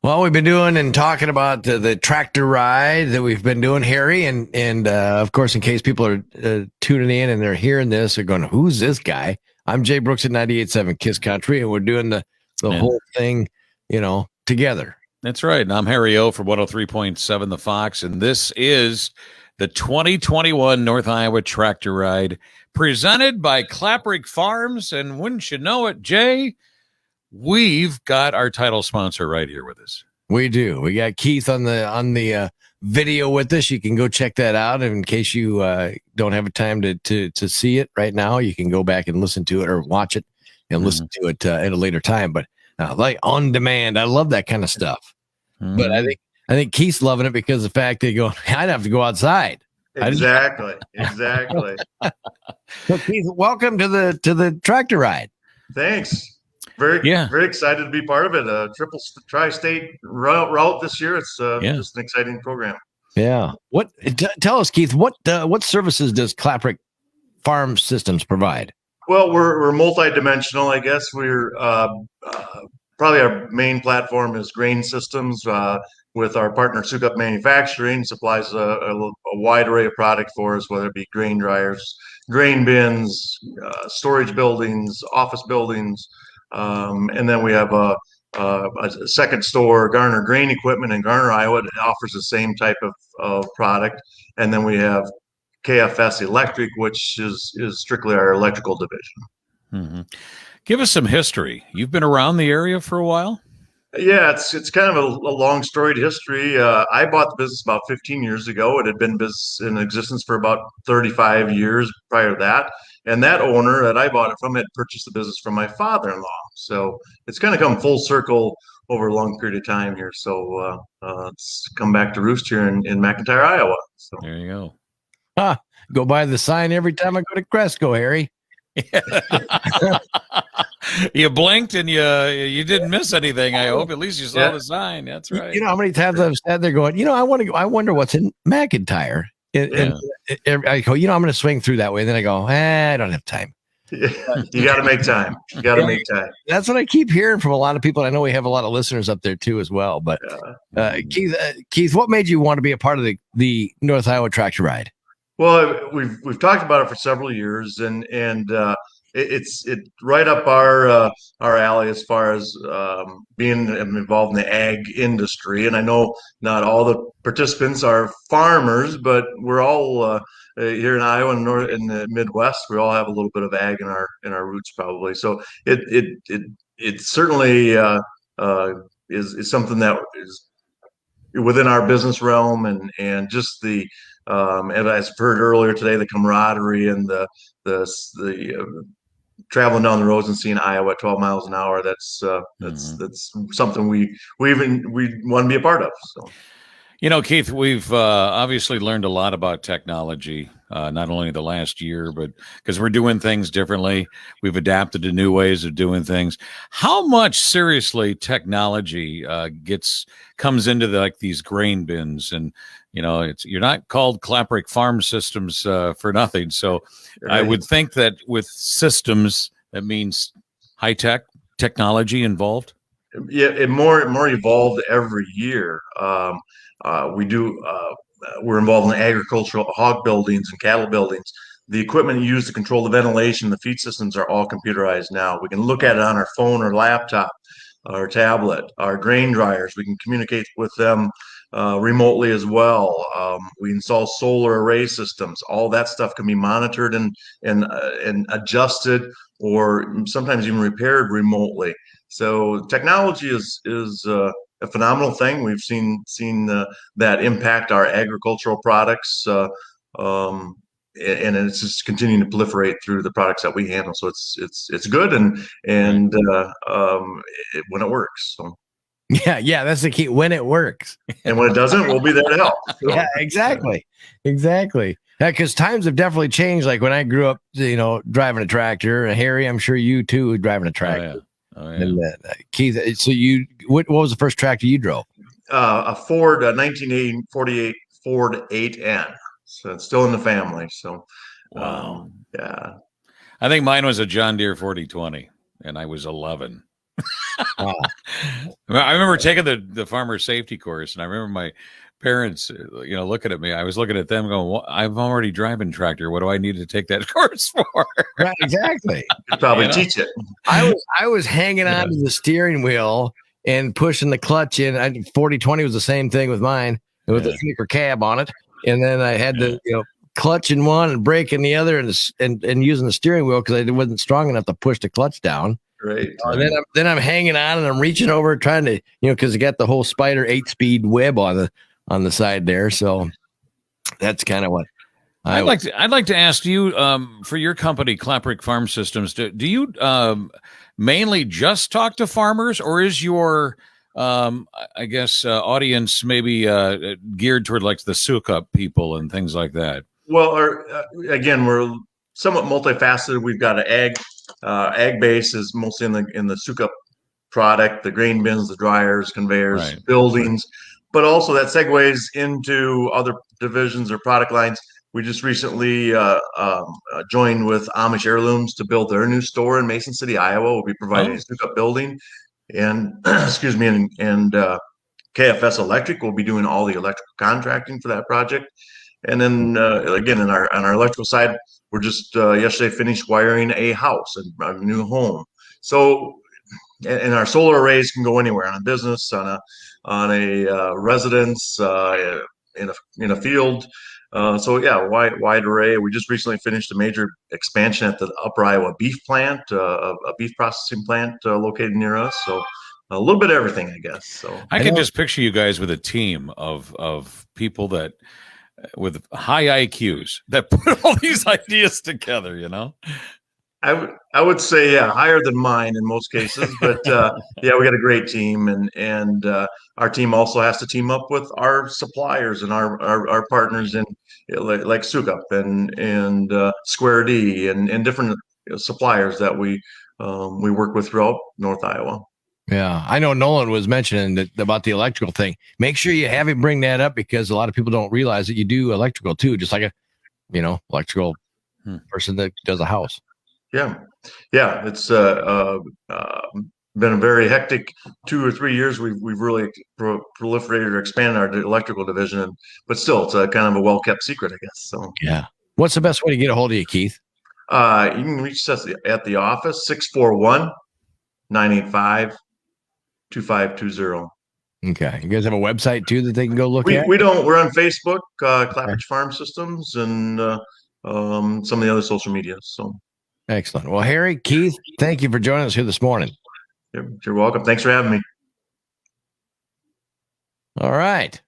Well, we've been doing and talking about the tractor ride that we've been doing, Harry, and of course, in case people are tuning in and they're hearing this, they're going, "Who's this guy?" I'm Jay Brooks at 98.7 Kiss Country, and we're doing the whole thing, together. That's right. And I'm Harry O from 103.7 The Fox, and this is the 2021 North Iowa Tractor Ride presented by Klapperich Farms. And wouldn't you know it, Jay, we've got our title sponsor right here with us. We do. We got Keith on the video with us. You can go check that out. And in case you don't have a time to see it right now, you can go back and listen to it or watch it and listen to it at a later time. But like on demand, I love that kind of stuff. But I think Keith's loving it because of the fact that I'd have to go outside. Exactly. So Keith, welcome to the tractor ride. Thanks. Very excited to be part of it. A triple tri-state route this year. It's just an exciting program. Yeah. Tell us, Keith, what services does Klapperich Farm Systems provide? Well, we're multi-dimensional, I guess. We're probably our main platform is grain systems. With our partner Sukup Manufacturing, supplies a wide array of product for us, whether it be grain dryers, grain bins, storage buildings, office buildings. And then we have a second store, Garner Grain Equipment in Garner, Iowa, that offers the same type of product. And then we have KFS Electric, which is strictly our electrical division. Mm-hmm. Give us some history. You've been around the area for a while? Yeah, it's kind of a long storied history. I bought the business about 15 years ago. It had been in existence for about 35 years prior to that. And that owner that I bought it from had purchased the business from my father-in-law. So it's kind of come full circle over a long period of time here. So it's come back to roost here in McIntyre, Iowa. So there you go. Go by the sign every time I go to Cresco, Harry. You blinked and you didn't miss anything. I hope at least you saw the sign. That's right. You know how many times I've sat there going, I want to go. I wonder what's in McIntyre. And I go, I'm going to swing through that way. And then I go, I don't have time. You got to make time. Make time. That's what I keep hearing from a lot of people. I know we have a lot of listeners up there too as well. But Keith, what made you want to be a part of the North Iowa Tractor Ride? Well, we've talked about it for several years, and it's right up our alley as far as being involved in the ag industry. And I know not all the participants are farmers, but we're all here in Iowa and in the Midwest. We all have a little bit of ag in our roots, probably. So it certainly is something that is within our business realm, and just the and as I've heard earlier today, the camaraderie and the traveling down the roads and seeing Iowa at 12 miles an hour. That's something we want to be a part of. So, Keith, we've obviously learned a lot about technology, not only the last year, but because we're doing things differently. We've adapted to new ways of doing things. How much seriously technology comes into these grain bins? And you're not called Klapperich Farm Systems for nothing. So I would think that with systems, that means high technology involved. Yeah, it more evolved every year. We're involved in agricultural hog buildings and cattle buildings. The equipment used to control the ventilation, the feed systems are all computerized now. We can look at it on our phone or laptop or tablet. Our grain dryers, we can communicate with them remotely as well. We install solar array systems. All that stuff can be monitored and adjusted, or sometimes even repaired remotely. So technology is a phenomenal thing. We've seen that impact our agricultural products, and it's just continuing to proliferate through the products that we handle. So it's good, and when it works. So. Yeah, that's the key. When it works, and when it doesn't, we'll be there to help. So. Yeah, exactly. Yeah, because times have definitely changed. Like when I grew up, driving a tractor. Harry, I'm sure you too driving a tractor. Oh, yeah. And Keith, so what was the first tractor you drove? A Ford, 1948 Ford 8N. So it's still in the family. So, wow. Yeah. I think mine was a John Deere 4020, and I was 11. Wow. I remember taking the farmer safety course, and I remember my parents, looking at me. I was looking at them, going, well, "I'm already driving tractor. What do I need to take that course for?" Right, exactly. Could probably You know? teach it. I was hanging on to the steering wheel and pushing the clutch in. 40/20 was the same thing with mine, with a sneaker cab on it, and then I had the clutch in one and brake in the other, and using the steering wheel because I wasn't strong enough to push the clutch down. Right. And then I'm hanging on and I'm reaching over trying to because it got the whole Spider 8-speed web on the side there. So that's kind of what I'd like to ask you for your company, Klapperich Farm Systems. Do you mainly just talk to farmers, or is your audience maybe geared toward like the Sukup people and things like that? Well, again, we're somewhat multifaceted. We've got an ag base is mostly in the Sukup product, the grain bins, the dryers, conveyors, Right. buildings, but also that segues into other divisions or product lines. We just recently joined with Amish Heirlooms to build their new store in Mason City, Iowa. We'll be providing a Sukup building, and excuse me, and KFS Electric will be doing all the electrical contracting for that project. And then again, on our electrical side, we're just yesterday finished wiring a house, a new home. So, and our solar arrays can go anywhere, on a business, on a residence, in a field. So yeah, wide array. We just recently finished a major expansion at the Upper Iowa beef plant, a beef processing plant located near us. So a little bit of everything, I guess. So I can just picture you guys with a team of people that with high IQs that put all these ideas together. I would say, yeah, higher than mine in most cases, but yeah, we got a great team, and our team also has to team up with our suppliers and our partners in like Sukup and Square D and different suppliers that we work with throughout North Iowa. Yeah, I know Nolan was mentioning about the electrical thing. Make sure you have him bring that up because a lot of people don't realize that you do electrical too, just like a electrical person that does a house. Yeah, it's been a very hectic 2 or 3 years. We've really proliferated or expanded our electrical division, but still, it's a kind of a well kept secret, I guess. So yeah, what's the best way to get a hold of you, Keith? you can reach us at the office 641-985-2520. Okay, you guys have a website too that they can go look at? We don't. We're on Facebook, Klapperich Farm Systems, and some of the other social media. So excellent. Well, Harry, Keith, thank you for joining us here this morning. you're welcome. Thanks for having me. All right.